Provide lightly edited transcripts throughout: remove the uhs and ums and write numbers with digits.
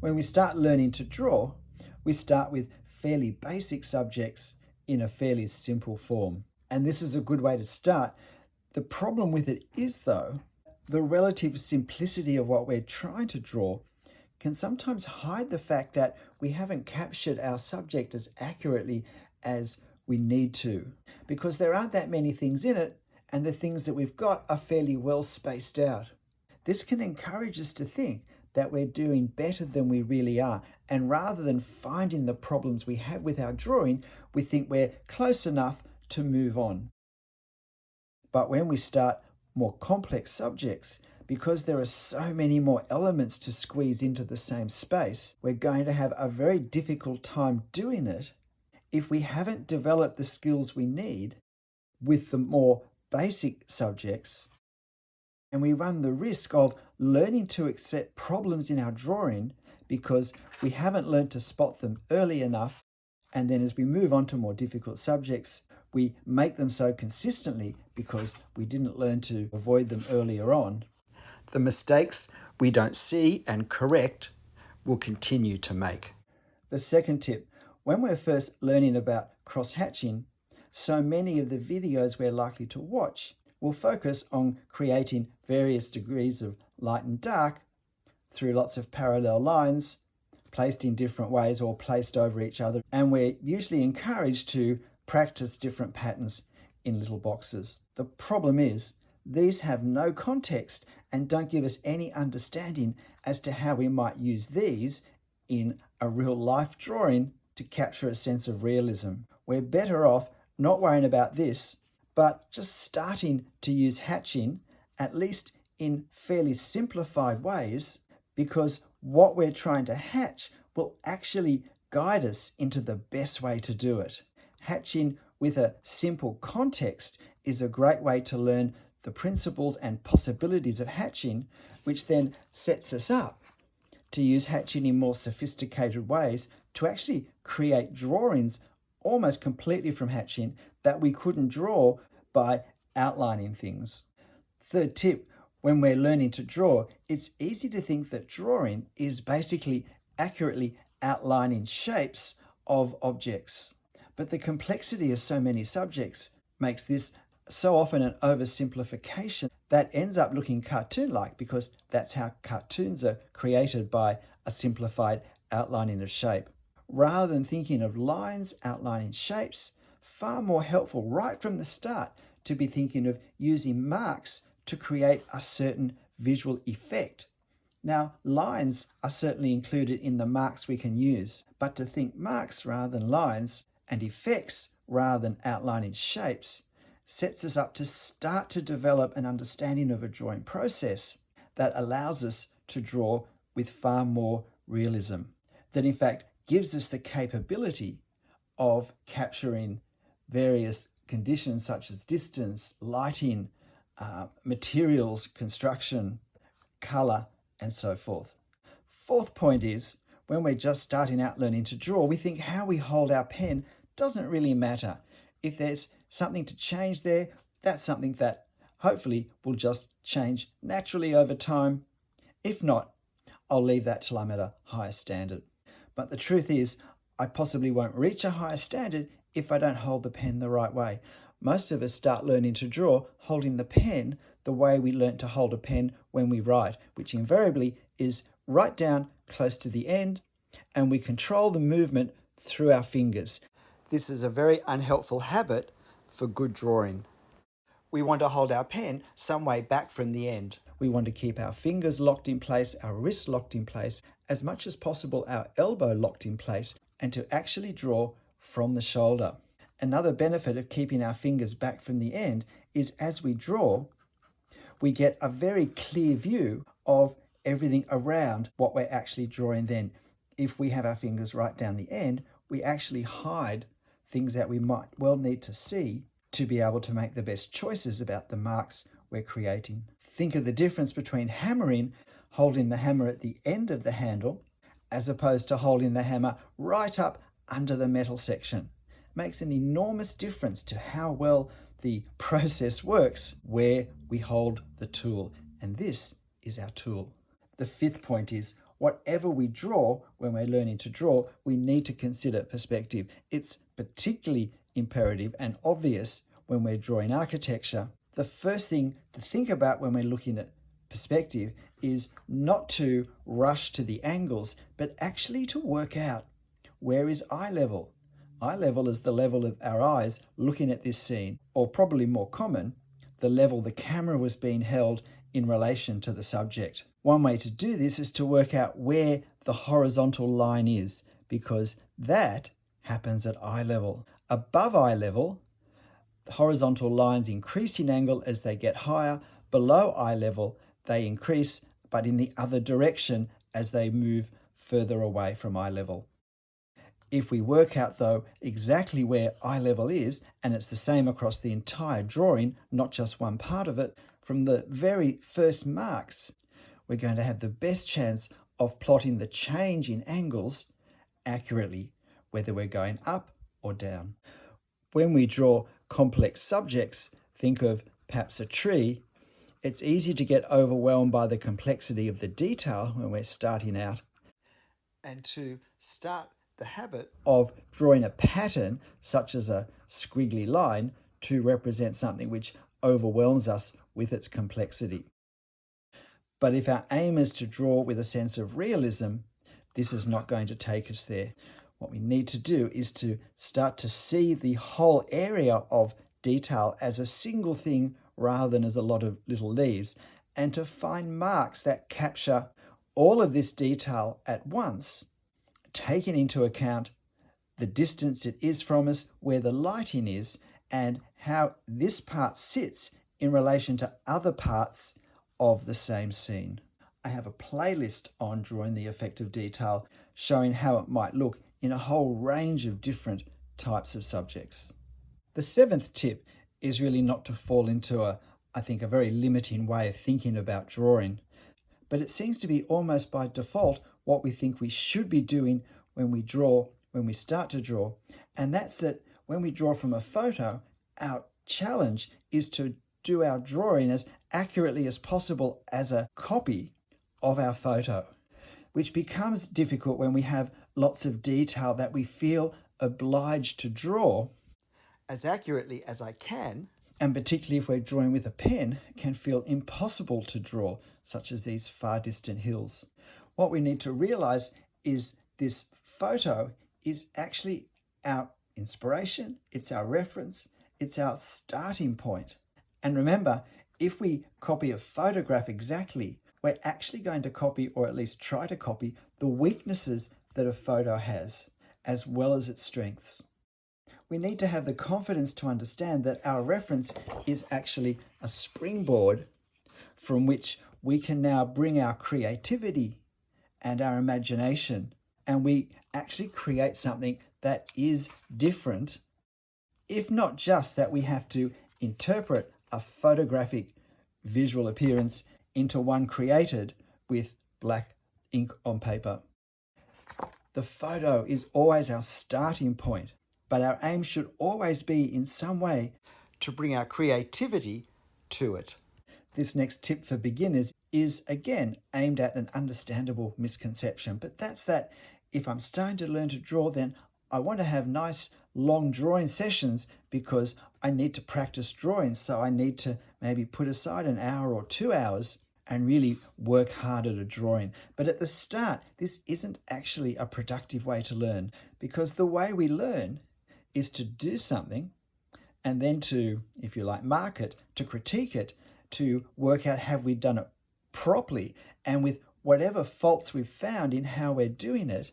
When we start learning to draw, we start with fairly basic subjects in a fairly simple form. And this is a good way to start. The problem with it is, though, the relative simplicity of what we're trying to draw can sometimes hide the fact that we haven't captured our subject as accurately as we need to, because there aren't that many things in it, and the things that we've got are fairly well spaced out. This can encourage us to think that we're doing better than we really are, and rather than finding the problems we have with our drawing, we think we're close enough to move on. But when we start more complex subjects, because there are so many more elements to squeeze into the same space, we're going to have a very difficult time doing it if we haven't developed the skills we need with the more basic subjects. And we run the risk of learning to accept problems in our drawing because we haven't learned to spot them early enough. And then as we move on to more difficult subjects, we make them so consistently because we didn't learn to avoid them earlier on. The mistakes we don't see and correct will continue to make. The second tip, when we're first learning about cross-hatching, so many of the videos we're likely to watch will focus on creating various degrees of light and dark through lots of parallel lines placed in different ways or placed over each other. And we're usually encouraged to practice different patterns in little boxes. The problem is these have no context and don't give us any understanding as to how we might use these in a real life drawing to capture a sense of realism. We're better off not worrying about this, but just starting to use hatching, at least in fairly simplified ways, because what we're trying to hatch will actually guide us into the best way to do it. Hatching with a simple context is a great way to learn the principles and possibilities of hatching, which then sets us up to use hatching in more sophisticated ways to actually create drawings almost completely from hatching that we couldn't draw by outlining things. Third tip, when we're learning to draw, it's easy to think that drawing is basically accurately outlining shapes of objects. But the complexity of so many subjects makes this so often an oversimplification that ends up looking cartoon-like, because that's how cartoons are created, by a simplified outlining of shape. Rather than thinking of lines outlining shapes, far more helpful right from the start to be thinking of using marks to create a certain visual effect. Now, lines are certainly included in the marks we can use, but to think marks rather than lines and effects rather than outlining shapes sets us up to start to develop an understanding of a drawing process that allows us to draw with far more realism, that in fact gives us the capability of capturing various conditions such as distance, lighting, materials, construction, color, and so forth. Fourth point is, when we're just starting out learning to draw, we think how we hold our pen doesn't really matter. If there's something to change there, that's something that hopefully will just change naturally over time. If not, I'll leave that till I'm at a higher standard. But the truth is, I possibly won't reach a higher standard if I don't hold the pen the right way. Most of us start learning to draw holding the pen the way we learnt to hold a pen when we write, which invariably is right down close to the end, and we control the movement through our fingers. This is a very unhelpful habit for good drawing. We want to hold our pen some way back from the end. We want to keep our fingers locked in place, our wrists locked in place, as much as possible our elbow locked in place, and to actually draw from the shoulder. Another benefit of keeping our fingers back from the end is as we draw, we get a very clear view of everything around what we're actually drawing then. If we have our fingers right down the end, we actually hide things that we might well need to see to be able to make the best choices about the marks we're creating. Think of the difference between hammering, holding the hammer at the end of the handle, as opposed to holding the hammer right up under the metal section. Makes an enormous difference to how well the process works where we hold the tool. And this is our tool. The fifth point is, whatever we draw, when we're learning to draw, we need to consider perspective. It's particularly imperative and obvious when we're drawing architecture. The first thing to think about when we're looking at perspective is not to rush to the angles, but actually to work out, where is eye level? Eye level is the level of our eyes looking at this scene, or probably more common, the level the camera was being held in relation to the subject. One way to do this is to work out where the horizontal line is, because that happens at eye level. Above eye level, the horizontal lines increase in angle as they get higher. Below eye level, they increase, but in the other direction as they move further away from eye level. If we work out, though, exactly where eye level is, and it's the same across the entire drawing, not just one part of it, from the very first marks, we're going to have the best chance of plotting the change in angles accurately, whether we're going up or down. When we draw complex subjects, think of perhaps a tree, it's easy to get overwhelmed by the complexity of the detail when we're starting out, and to start the habit of drawing a pattern, such as a squiggly line, to represent something which overwhelms us with its complexity. But if our aim is to draw with a sense of realism, this is not going to take us there. What we need to do is to start to see the whole area of detail as a single thing rather than as a lot of little leaves, and to find marks that capture all of this detail at once, taking into account the distance it is from us, where the lighting is, and how this part sits in relation to other parts of the same scene. I have a playlist on drawing the effect of detail, showing how it might look in a whole range of different types of subjects. The seventh tip is really not to fall into a very limiting way of thinking about drawing, but it seems to be almost by default what we think we should be doing when we start to draw, and that's that when we draw from a photo, our challenge is to do our drawing as accurately as possible as a copy of our photo, which becomes difficult when we have lots of detail that we feel obliged to draw as accurately as I can, and particularly if we're drawing with a pen, can feel impossible to draw, such as these far distant hills. What we need to realize is this photo is actually our inspiration, it's our reference, it's our starting point. And remember, if we copy a photograph exactly, we're actually going to copy, or at least try to copy, the weaknesses that a photo has, as well as its strengths. We need to have the confidence to understand that our reference is actually a springboard from which we can now bring our creativity and our imagination, and we actually create something that is different, if not just that we have to interpret a photographic visual appearance into one created with black ink on paper. The photo is always our starting point, but our aim should always be in some way to bring our creativity to it. This next tip for beginners is again aimed at an understandable misconception, but that's that if I'm starting to learn to draw, then I want to have nice long drawing sessions because I need to practice drawing, so I need to maybe put aside an hour or 2 hours and really work hard at a drawing. But at the start, this isn't actually a productive way to learn, because the way we learn is to do something and then to, if you like, mark it, to critique it, to work out have we done it properly, and with whatever faults we've found in how we're doing it,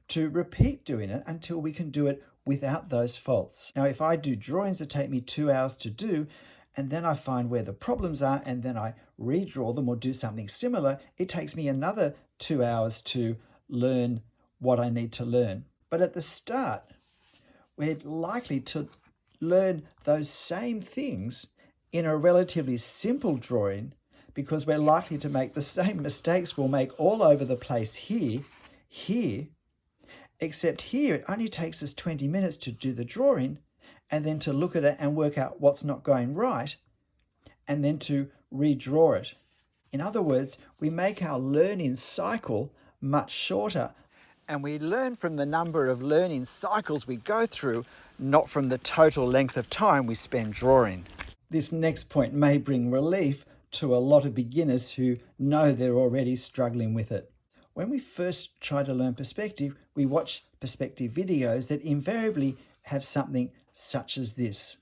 to repeat doing it until we can do it without those faults. Now, if I do drawings that take me 2 hours to do, and then I find where the problems are, and then I redraw them or do something similar, it takes me another 2 hours to learn what I need to learn. But at the start, we're likely to learn those same things in a relatively simple drawing, because we're likely to make the same mistakes we'll make all over the place here, except here it only takes us 20 minutes to do the drawing, and then to look at it and work out what's not going right, and then to redraw it. In other words, we make our learning cycle much shorter. And we learn from the number of learning cycles we go through, not from the total length of time we spend drawing. This next point may bring relief to a lot of beginners who know they're already struggling with it. When we first try to learn perspective, we watch perspective videos that invariably have something such as this.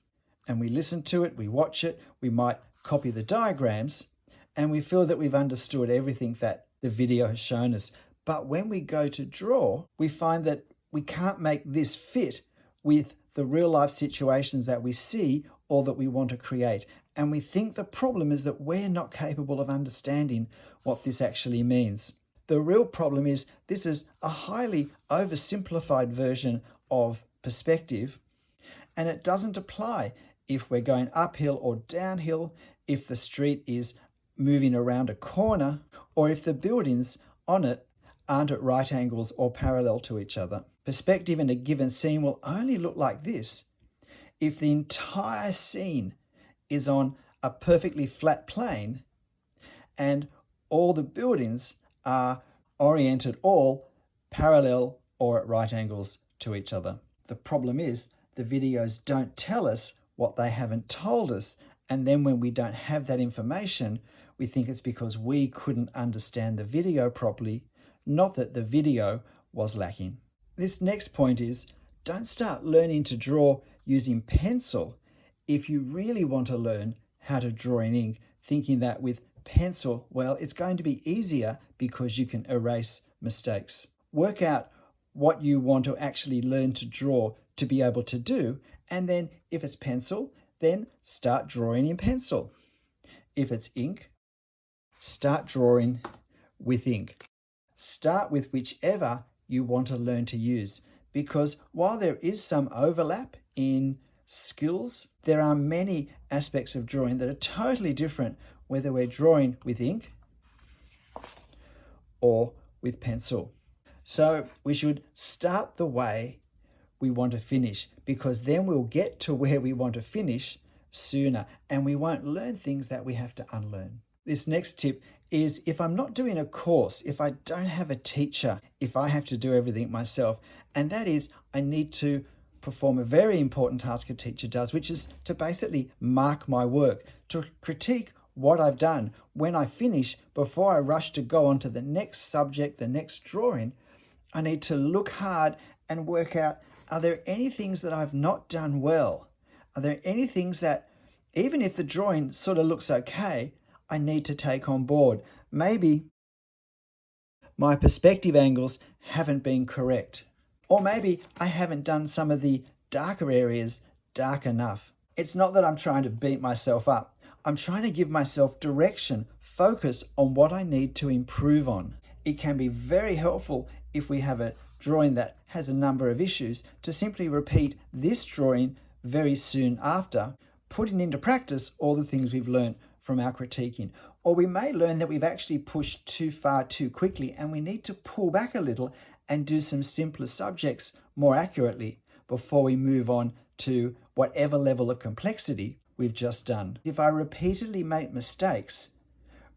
And we listen to it, we watch it, we might copy the diagrams, and we feel that we've understood everything that the video has shown us. But when we go to draw, we find that we can't make this fit with the real life situations that we see or that we want to create. And we think the problem is that we're not capable of understanding what this actually means. The real problem is this is a highly oversimplified version of perspective, and it doesn't apply if we're going uphill or downhill, if the street is moving around a corner, or if the buildings on it aren't at right angles or parallel to each other. Perspective in a given scene will only look like this if the entire scene is on a perfectly flat plane and all the buildings are oriented all parallel or at right angles to each other. The problem is the videos don't tell us what they haven't told us, and then when we don't have that information, we think it's because we couldn't understand the video properly, not that the video was lacking. This next point is, don't start learning to draw using pencil if you really want to learn how to draw in ink, thinking that with pencil, well, it's going to be easier because you can erase mistakes. Work out what you want to actually learn to draw to be able to do, and then if it's pencil, then start drawing in pencil. If it's ink, start drawing with ink. Start with whichever you want to learn to use, because while there is some overlap in skills, there are many aspects of drawing that are totally different whether we're drawing with ink or with pencil. So we should start the way we want to finish, because then we'll get to where we want to finish sooner and we won't learn things that we have to unlearn. This next tip is, if I'm not doing a course, if I don't have a teacher, if I have to do everything myself, and that is, I need to perform a very important task a teacher does, which is to basically mark my work, to critique what I've done. When I finish, before I rush to go on to the next subject, the next drawing, I need to look hard and work out, are there any things that I've not done well? Are there any things that, even if the drawing sort of looks okay, I need to take on board? Maybe my perspective angles haven't been correct. Or maybe I haven't done some of the darker areas dark enough. It's not that I'm trying to beat myself up. I'm trying to give myself direction, focus on what I need to improve on. It can be very helpful if we have a drawing that has a number of issues to simply repeat this drawing very soon after, putting into practice all the things we've learned from our critiquing. Or we may learn that we've actually pushed too far too quickly and we need to pull back a little and do some simpler subjects more accurately before we move on to whatever level of complexity we've just done. If I repeatedly make mistakes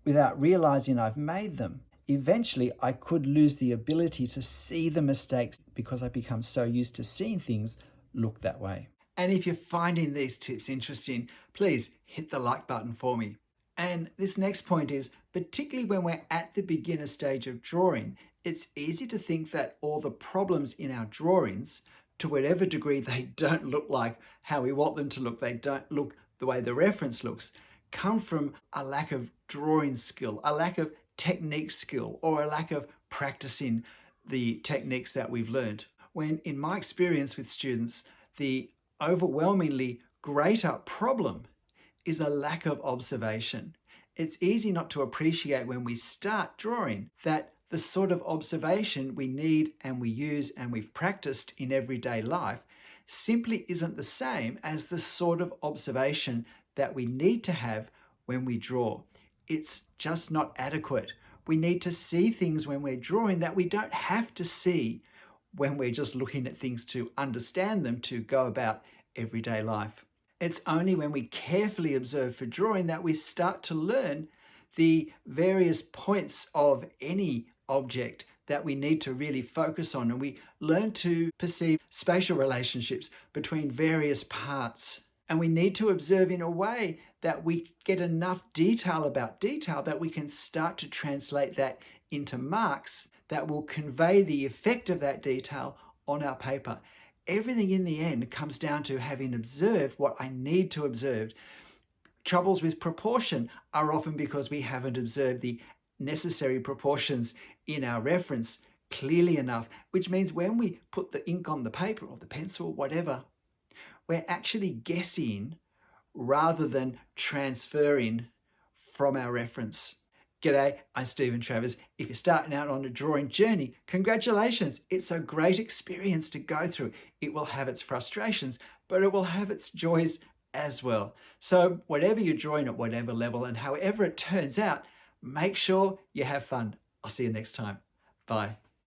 without realizing I've made them, eventually I could lose the ability to see the mistakes because I become so used to seeing things look that way. And if you're finding these tips interesting, please hit the like button for me. And this next point is, particularly when we're at the beginner stage of drawing, it's easy to think that all the problems in our drawings, to whatever degree they don't look like how we want them to look, they don't look the way the reference looks, come from a lack of drawing skill, a lack of technique skill, or a lack of practicing the techniques that we've learned. When in my experience with students, the overwhelmingly greater problem is a lack of observation. It's easy not to appreciate when we start drawing that the sort of observation we need and we use and we've practiced in everyday life simply isn't the same as the sort of observation that we need to have when we draw. It's just not adequate. We need to see things when we're drawing that we don't have to see when we're just looking at things to understand them, to go about everyday life. It's only when we carefully observe for drawing that we start to learn the various points of any object that we need to really focus on, and we learn to perceive spatial relationships between various parts. And we need to observe in a way that we get enough detail about detail that we can start to translate that into marks that will convey the effect of that detail on our paper. Everything in the end comes down to having observed what I need to observe. Troubles with proportion are often because we haven't observed the necessary proportions in our reference clearly enough, which means when we put the ink on the paper or the pencil, whatever, we're actually guessing rather than transferring from our reference. G'day, I'm Stephen Travers. If you're starting out on a drawing journey, congratulations. It's a great experience to go through. It will have its frustrations, but it will have its joys as well. So whatever you're drawing at whatever level and however it turns out, make sure you have fun. I'll see you next time. Bye.